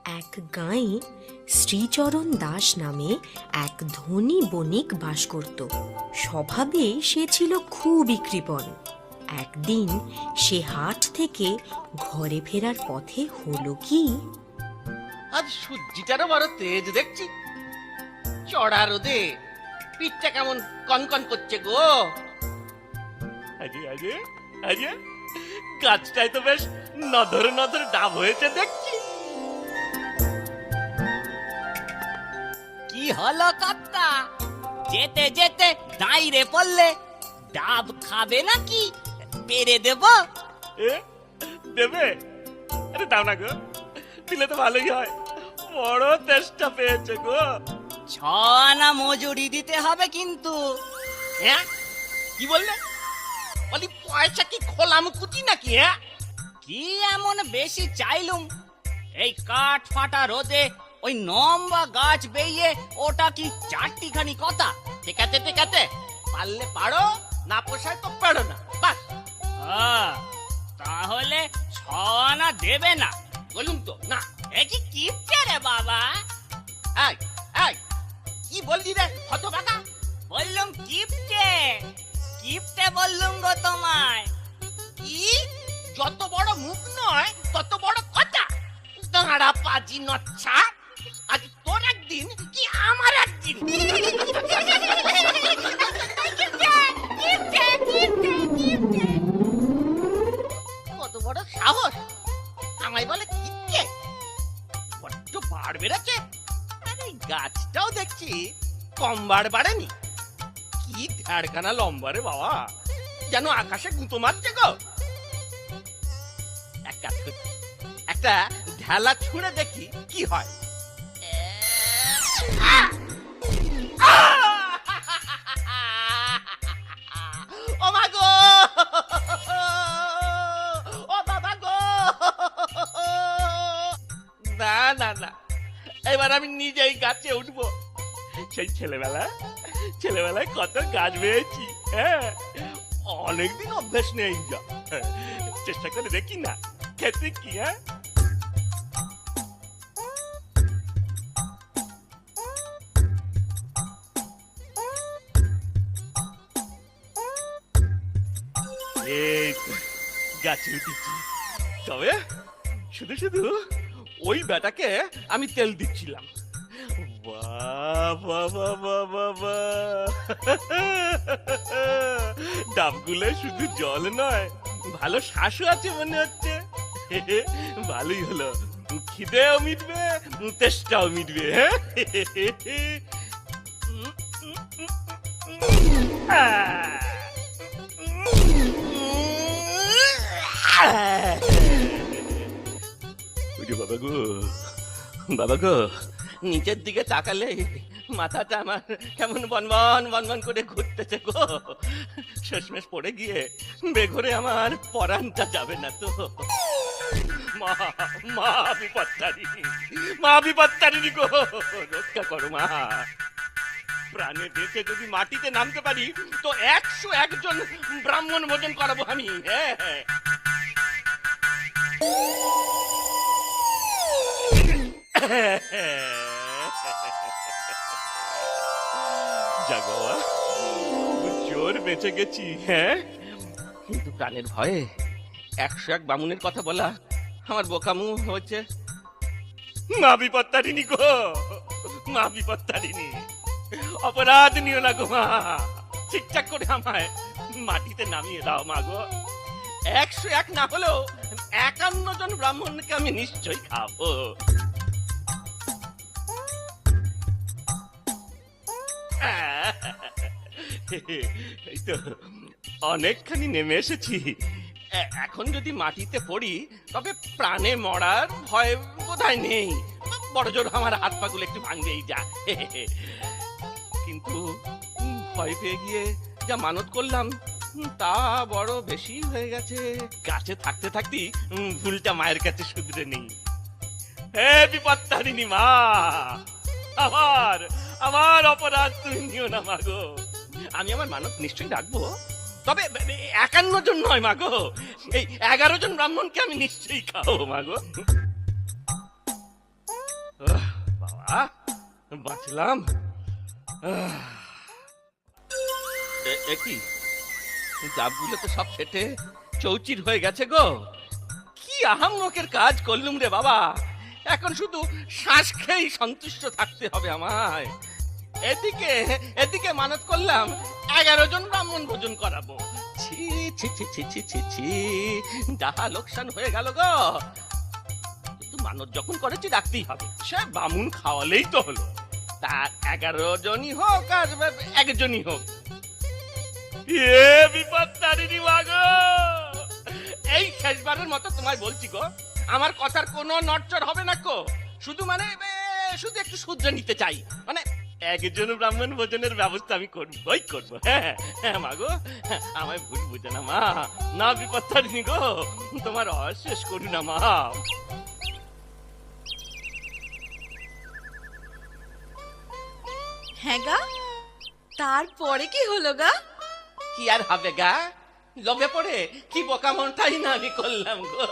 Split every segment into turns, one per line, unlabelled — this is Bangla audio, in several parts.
এক গাঁয়ে শ্রীচরণ দাস নামে এক ধনী বণিক বাস করত। স্বভাবে সে ছিল খুবই কৃপণ। একদিন সে হাট থেকে ঘরে ফেরার পথে হলো কি,
আজ সূর্যিটারও বড় তেজ দেখছি। চড়া রোদে পিঠটা কেমন কনকন করছে গো। আরে আরে আরে, গাছটায় তো বেশ নধর নধর ডাব হয়েছে দেখছি।
কি হলো কর্তা, যেতে যেতে দাঁড়িয়ে পড়লে? ডাব খাবে নাকি পেরে দেব?
এ, দেবে? আরে দাও না গো, দিলে তো ভালোই হয়। বড় তেষ্টা পেয়েছে গো।
6 আনা মজুরি দিতে হবে কিন্তু।
হ্যাঁ, কি বললে? বলি পয়সা কি খোলাম কুচি নাকি? হ্যাঁ,
কি এমন বেশি চাইলুম? এই কাঠ ফাটা রোদে ওই লম্বা গাছ বেয়ে ওটা কি 4টিখানি কথা?
ঠিক আছে ঠিক আছে, পারলে পারো, না পোষায় তো পারো না, বাস।
তাহলে 6 আনা দেবে না?
বলুন তো না।
এ কি কিপটে রে বাবা?
এই এই, কি বললি রে হতভাগা?
বললুম কিপটে, কিপটে বললুম গো তোমায়।
কি? যত বড় মুখ নয় তত বড় কথা। দাঁড়া পাজি নচ্ছা, আজ তোর একদিন কি আমার একদিন। কত বড় সাহস, আমায় বলে কিচ্ছে। বড্ড বাড় বেড়েছে। আরে গাছটাও দেখছি কম বাড় বাড়েনি। কি ধ্যাড়খানা লম্বা রে বাবা, যেন আকাশে গুঁতো মারছে গো। এক কাজ করি, একটা ঢেলা ছুঁড়ে দেখি কি হয়। ও মা গো, ও বাবা গো। না না না, এবার আমি নিজেই গাছে উঠবো। সেই ছেলেবেলায় কত গাছ বেয়েছি। হ্যাঁ, অনেকদিন অভ্যাস নেই যা, চেষ্টা করে দেখি না খেতে কি। হ্যাঁ, এই তো গাছে উঠেছি। তবে শুধু শুধু ওই বেটাকে আমি তেল দিচ্ছিলাম। ডাবগুলো শুধু জল নয়, ভালো শ্বাসও আছে মনে হচ্ছে। ভালোই হলো, খিদেও মিটবে, তেষ্টাও মিটবে। বাবা গো, বাবা গো, নিচের দিকে তাকালে মাথাটা আমার কেমন বনবন বনবন করে ঘুরতেছে গো। শেষমেশ পড়ে গিয়ে বেঘরে আমার পরানটা যাবে না তো। মা মা বিপত্তারিণী, মা বিপত্তারিণী গো, রক্ষা করো মা। প্রাণে বেঁচে যদি মাটিতে নামতে পারি তো 101 জন ব্রাহ্মণ ভোজন করাবো আমি। হ্যাঁ, জাগোয়া, জোর বেঁচে গেছি। হ্যাঁ, কিন্তু প্রাণের ভয়ে 101 বামুনের কথা বলা আমার বোকামু হচ্ছে। মা বিপত্তারিণী গো, মা বিপত্তারিণী, অপরাধ নিও না গো মা। ঠিকঠাক করে আমায় মাটিতে নামিয়ে দাও মা গো। 101 না হলেও 51 জন ব্রাহ্মণকে আমি নিশ্চয়ই খাবো। এই তো অনেকখানি নেমে এসেছি। এখন যদি মাটিতে পড়ি তবে প্রাণে মরার ভয় বোধহয় নেই। বড় জোর আমার হাত পাগুলো একটু ভাঙবেই যা। কিন্তু ভয় পেয়ে গিয়ে যা মানত করলাম তা বড় বেশি হয়ে গেছে। গাছে থাকতে থাকতেই ভুলটা মায়ের কাছে শুধরে নেই। হে বিপত্তারিণী মা, আমার আমার অপরাধ তুমি নিও না মাগো। আমি আমার মানত নিশ্চয়ই রাখবো, তবে 51 জন নয় মাগো, এই 11 জন ব্রাহ্মণকে আমি নিশ্চয়ই খাবো মাগো। বাবা, বাঁচলাম। কি ডাবগুলো তো সব ফেটে চৌচির হয়ে গেছে গো। কি আহাম্মকের কাজ করলুম রে বাবা। এখন শুধু শ্বাস খেয়েই সন্তুষ্ট থাকতে হবে আমায়। এদিকে এদিকে মানত করলাম 11 জন ব্রাহ্মণ ভোজন করাবো। ছি ছি ছি ছি ছি ছি ছি, যাহা লোকসান হয়ে গেল গো। কিন্তু মানত যখন করেছি রাখতেই হবে, সে বামুন খাওয়ালেই তো হলো। তা 11 জনই হোক আর 1 জনই হোক। এ বিপদ তারিণী মাগো, এই শেষবারের মতো তোমায় বলছি গো, আমার কথার কোনো নড়চড় হবে না গো। শুধু শুধু একটু সহ্য নিতে চাই। মানে 1 জন ব্রাহ্মণ ভোজনের ব্যবস্থা আমি করবই করবো। হ্যাঁ হ্যাঁ মাগো, আমায় ভুল বুঝে না মা। না বিপদ তারিণী গো, তোমার অশেষ করুণা মা।
হ্যাঁ গা, তারপরে কি হলো গা?
কি আর হবে গা, লোভে পড়ে কি বোকামনটাই না আমি করলাম গো।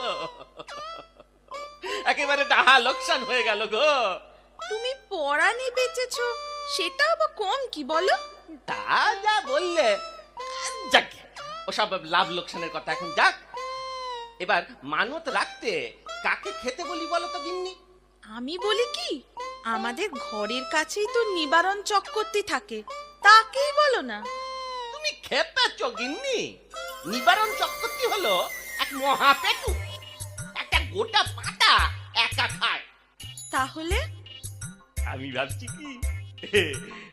একেবারে ডাহা লোকসান হয়ে গেল গো।
তুমি পরানি বেচেছো, সেটা আবার কম কি বলো?
তা যা বললে, যাক ওসব লাভ লোকসানের কথা এখন যাক। এবার মানত রাখতে কাকে খেতে বলি বলো তো গিন্নি?
আমি বলি কি, আমাদের ঘরের কাছেই তো নিবারণ চক্রবর্তী থাকে, তাকেই বলো না।
তুমি খেপেছ গিন্নি। নিবারণ চক্রবর্তী হলো এক মহাপেটু, একটা গোটা পাটা একা খায়।
তাহলে
আমি ভাবছি কি,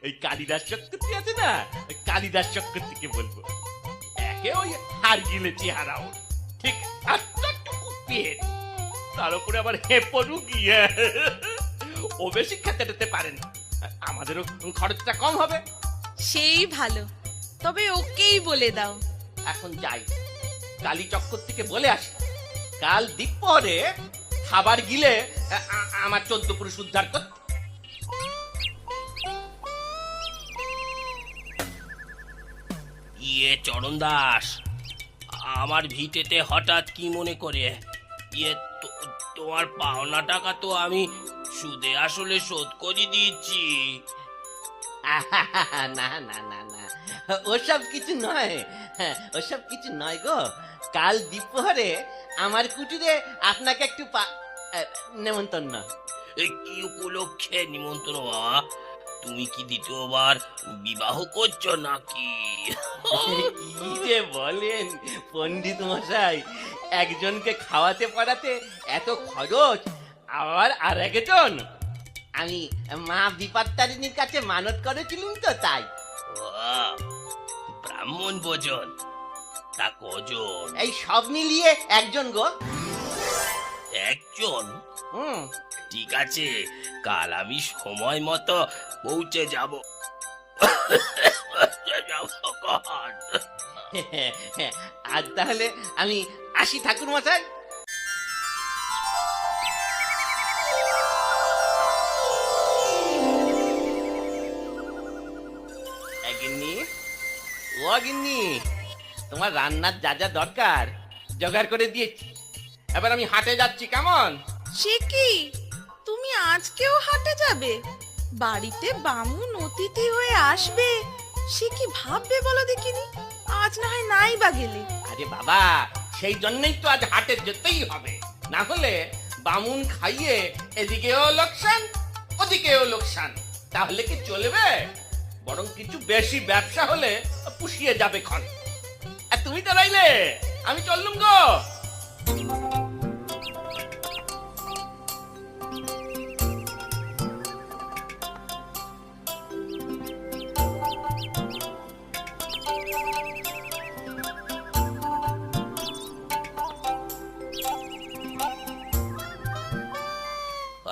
এই কালিদাস চক্রবর্তী আছে না, ওই কালিদাস চক্রবর্তীকে বলবো। একে ওই হার গিলে চেহারা ওর, ঠিক এতটুকু পেট, তার উপরে আবার হেপরু গিয়ে। ও বেশি খেতে টেতে পারে না, আমাদেরও খরচটা কম হবে।
সেই ভালো, তবে ওকেই বলে দাও।
এখন যাই, কালী চক্রবর্তীকে বলে আসি, কাল দ্বীপহরে খাবার গিলে আমার 14 পুরুষ উদ্ধার করতে।
চরণ দাস, আমার ভিটেতে হঠাৎ কি মনে করে? তোমার পাওনা টাকা তো আমি সুদে আসলে শোধ করে দিচ্ছি।
না না না না, ওসব কিছু নয়, ওসব কিছু নয় গো। কাল দ্বীপহরে আমার কুটিরে আপনাকে একটু নেমন্তন্ন।
কি উপলক্ষে নিমন্ত্রণ বাবা? তুমি কি দ্বিতীয়বার বিবাহ করছো নাকি?
কি যে বলেন পণ্ডিত মশাই, একজনকে খাওয়াতে পড়াতে এত খরচ, আবার আর একজন। আমি মা বিপত্তারিণীর কাছে মানত করেছিলাম তো, তাই।
ব্রাহ্মণ ভোজন, তা কজন?
এই সব মিলিয়ে 1 জন গো।
1 জন? ঠিক আছে, কাল আমি সময় মতো পৌঁছে যাব।
আজ তাহলে আমি আসি ঠাকুর মশাই। গিন্নি, ও গিন্নি, তোমার রান্নার যা যা দরকার জোগাড় করে দিয়েছি। এবার আমি হাটে যাচ্ছি, কেমন?
সে কি, তুমি আজকেও হাটে যাবে? বাড়িতে বামুন অতিথি হয়ে আসবে, সে কি ভাববে বলো দেখিনি? আজ না হয় নাই বা গেলে।
আরে বাবা, সেই জন্যই তো আজ হাটে যেতেই হবে, না হলে বামুন খাইয়ে এদিকেও লোকসান ওদিকেও লোকসান, তাহলে কি চলবে? বরং কিছু বেশি ব্যবসা হলে পুষিয়ে যাবে ক্ষণ। আর তুমি তো রইলে, আমি চললুম গো।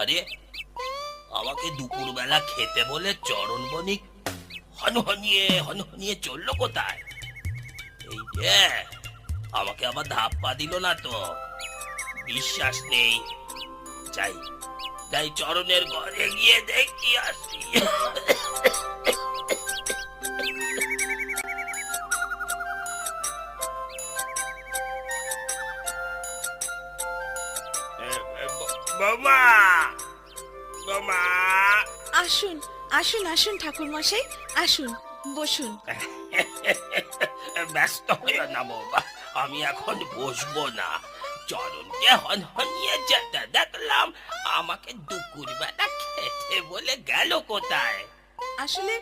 আরে, আমাকে দুপুরবেলা খেতে বলে চরণ বণিক হনহনিয়ে চললো কোথায়? এই যে, আমাকে আবার ধাপ্পা দিল না তো? বিশ্বাস নেই। যাই চরণের ঘরে গিয়ে দেখি আসি। বাবা, বাবা,
আসুন আসুন আসুন ঠাকুর মশাই, আসুন, বসুন।
ব্যস্ত হইও না বাবা, আমি এখন বসবো না। চরণকে হনহনিয়ে যেতে দেখলাম, আমাকে দুপুর বেলা খেতে বলে গেল কোথায়?
আসলে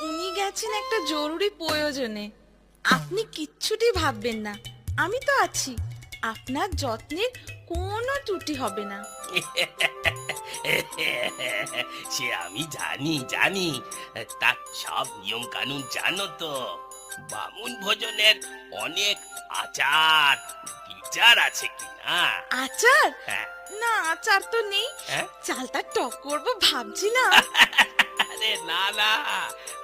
উনি গেছেন একটা জরুরি প্রয়োজনে। আপনি কিচ্ছুটি ভাববেন না, আমি তো আছি। আপনার যত্নের কোনো ত্রুটি হবে না।
সে আমি জানি জানি, তার সব নিয়ম কানুন জানো তো। বামুন ভোজনের অনেক আচার বিচার আছে কি না?
আচার?
হ্যাঁ।
না, আচার তো নেই।
হ্যাঁ?
চালটা টক করবো ভাবছিলাম।
আরে না না,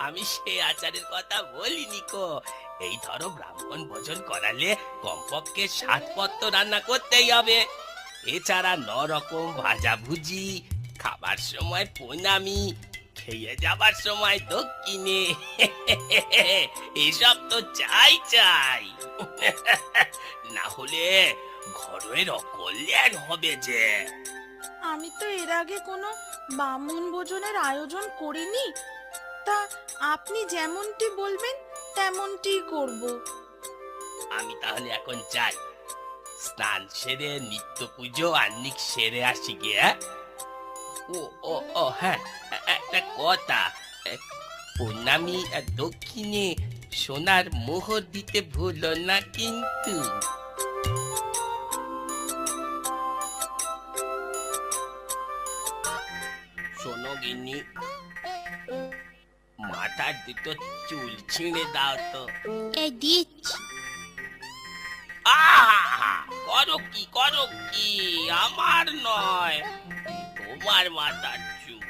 আমি সে আচারের কথা বলিনি কো। এই ধরো ব্রাহ্মণ ভোজন করালে কমপক্ষে 7 পদ রান্না করতেই হবে। এছাড়া 9 রকম ভাজা ভুজি, খাবার সময় প্রণামী, খেয়ে যাবার সময় দক্ষিণে। এসব তো চাই চাই, না হলে ঘরের অকল্যাণ হবে যে।
আমি তো এর আগে কোনো বামুন ভোজনের আয়োজন করিনি, তা আপনি যেমনটি বলবেন তেমনটি করব।
আমি তাহলে এখন যাই, স্নান সেরে নিত্য পুজো আহ্নিক সেরে আসি গিয়ে। ও ও ও হ্যাঁ, একটা কথা, প্রণামী আর দক্ষিণে সোনার মোহর দিতে ভুলো না কিন্তু। শোনো গিন্নি, মাথার দুটো চুল ছিঁড়ে দাও তো।
এই দিচ্ছি।
আহা! করো কি আমার নয়, তোমার মাথার চুল।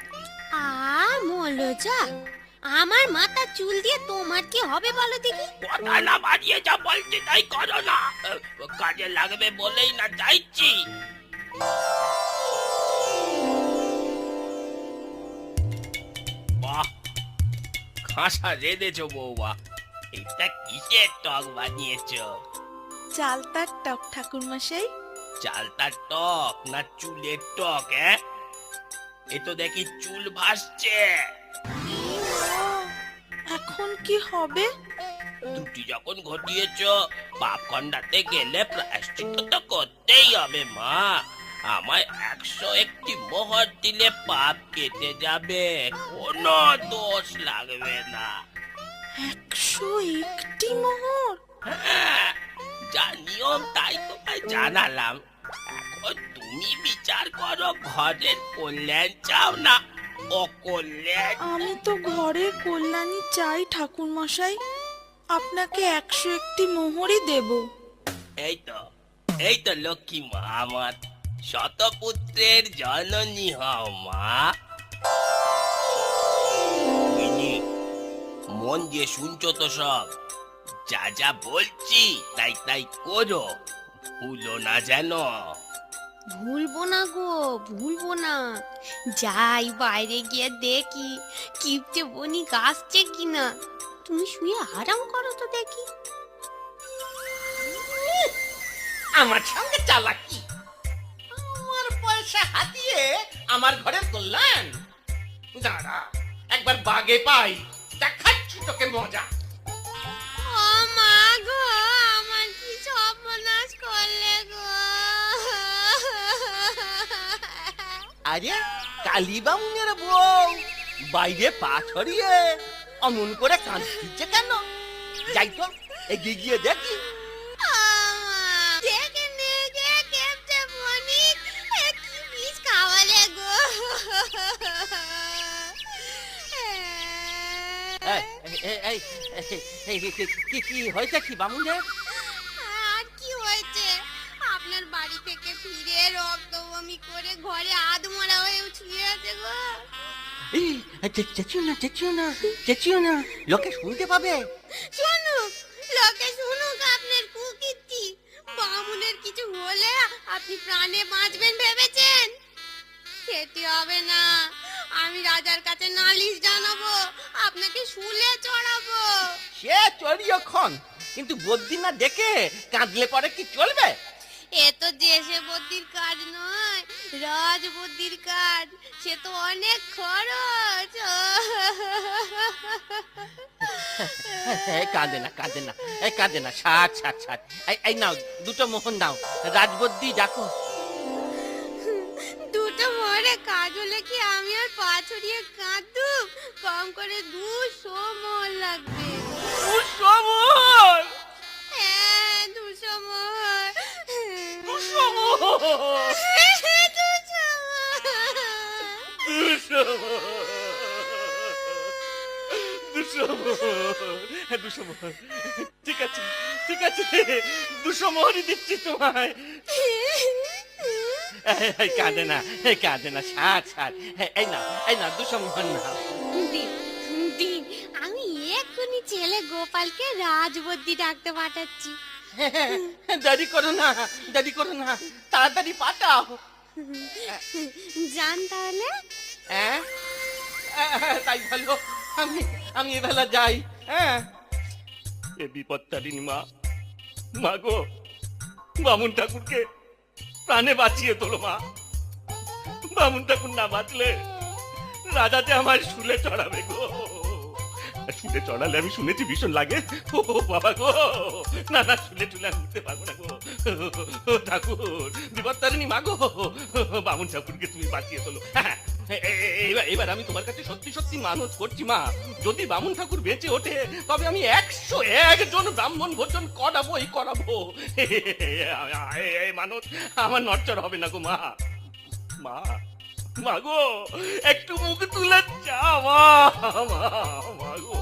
মলোজা, আমার মাথা চুল দিয়ে তোমার কি হবে বলো দেখি?
কথা না বাড়িয়ে যা বলছি তাই করো না, কাজে লাগবে বলেই না চাইছি। বাহ, খাসা রেঁধেছো বৌমা, এটা কিসের টক বানিয়েছো?
চালতার টক ঠাকুর মশাই।
চালটা টক না চুলের টক? হ্যাঁ, এ তো দেখি চুল ভাসছে।
এখন কি হবে?
ত্রুটি যখন ঘটিয়েছো, পাপ খণ্ডাতে গেলে প্রায়শ্চিত্ত তো করতেই হবে মা। আমায় 101টি মোহর দিলে পাপ কেটে যাবে, কোনো দোষ লাগবে না।
101টি মোহর?
হ্যাঁ, যা নিয়ম তাই তোমায় জানালাম। এখন তুমি বিচার করো, ঘরের কল্যাণ চাও না অকল্যাণ?
আমি তো ঘরের কল্যাণী চাই ঠাকুর মশাই, আপনাকে 101টি মোহরই দেব।
এই তো লক্ষ্মী মা আমার, শতপুত্রের জননী হও মা। মিনি, মন দিয়ে শুনছো তো সব? যা যা বলছি তাই তাই করো, ভুলো না যেন।
ভুলবো না গো, ভুলবো না। যাই বাইরে গিয়ে দেখি কিপটে বনি আসছে কিনা। তুমি শুয়ে আরাম করো তো দেখি।
আমার সঙ্গে চালাকি, আমার পয়সা হাতিয়ে আমার ঘরের কল্যাণ। দাঁড়া, একবার বাগে পাই, দেখাচ্ছি তোকে মজা।
ও মা গো, আমার কি সর্বনাশ করলে গো।
আরে কালী বামুনের বউ বাইরে পা ছড়িয়ে অমন করে কাঁদছে কেন? যাই তো, এগিয়ে গিয়ে দেখি।
দেখে দেখে কেমতে বনি কি বিষ খাওয়ালে গো।
কি হয়েছে কি বামুনের?
আর কি হয়েছে, আপনার বাড়ি থেকে ফিরে রক্ত বমি করে ঘরে আধমরা হয়ে শুয়ে আছে গো।
চেঁচিও না, লোকে শুনতে পাবে।
শুনুক, লোকে শুনুক আপনার কুকীর্তি। বামুনের কিছু হলে আপনি প্রাণে বাঁচবেন ভেবেছেন? খেতে হবে না, আমি রাজার কাছে নালিশ জানাবো, আপনাকে শুলে চড়াবো।
সে চড়িও খন, কিন্তু বদ্যি না দেখে কাঁদলে পরে কি চলবে?
এ তো দেশে বুদ্ধির কাজ নয়, রাজ বুদ্ধির কাজ। সে তো অনেক খরচ। ও
কাঁদে না কাঁদে না, কাঁদে না, ছাড় ছাড় ছাড়। এই নাও দুটো মোহন নাও, রাজবদ্দি ডাকো।
দুটো মোহরে কাজ হলে কি আমি আর পা ছড়িয়ে কাঁদুম? কম করে 200 মোহর লাগবে।
200 মোহর?
হ্যাঁ, 200 মোহর।
200 মোহর?
200 মোহর।
200 মোহর? 200 মোহর? 200 মোহর? ঠিক আছে ঠিক আছে, 200 মোহরই দিচ্ছি তোমায়। কাঁদে না কাঁদে না, ছাড় ছাড়। এই না 200 মোহর নাও।
দিন, দিন। আমি এক্ষুনি ছেলে গোপালকে রাজবদ্দি ডাকতে পাঠাচ্ছি।
দেরি করো না, দেরি করো না, তাড়াতাড়ি পাঠাও।
যান তাহলে।
হ্যাঁ তাই ভালো, আমি এবেলা যাই। হ্যাঁ, এ বিপত্তারিণী মা, মা গো, বামুন ঠাকুরকে প্রাণে বাঁচিয়ে তোলো মা। বামুন ঠাকুর না বাঁচলে রাজাতে আমার শুলে চড়াবে গো। শুলে চড়ালে আমি শুনেছি ভীষণ লাগে। ও বাবা গো, না না, শুলে টুলে আমি উঠতে পারবো না গো। ঠাকুর, বিপত্তারিণী মা গো, বামুন ঠাকুরকে তুমি বাঁচিয়ে তোলো। হ্যাঁ, এবার আমি তোমার কাছে সত্যি সত্যি মানত করছি মা, যদি বামুন ঠাকুর বেঁচে ওঠে তবে আমি 101 জন ব্রাহ্মণ ভোজন করাবোই করাবো। এই মানত আমার নড়চড় হবে না গো মা। মা, মা গো, একটু মুখ তুলে যা মা, মা গো।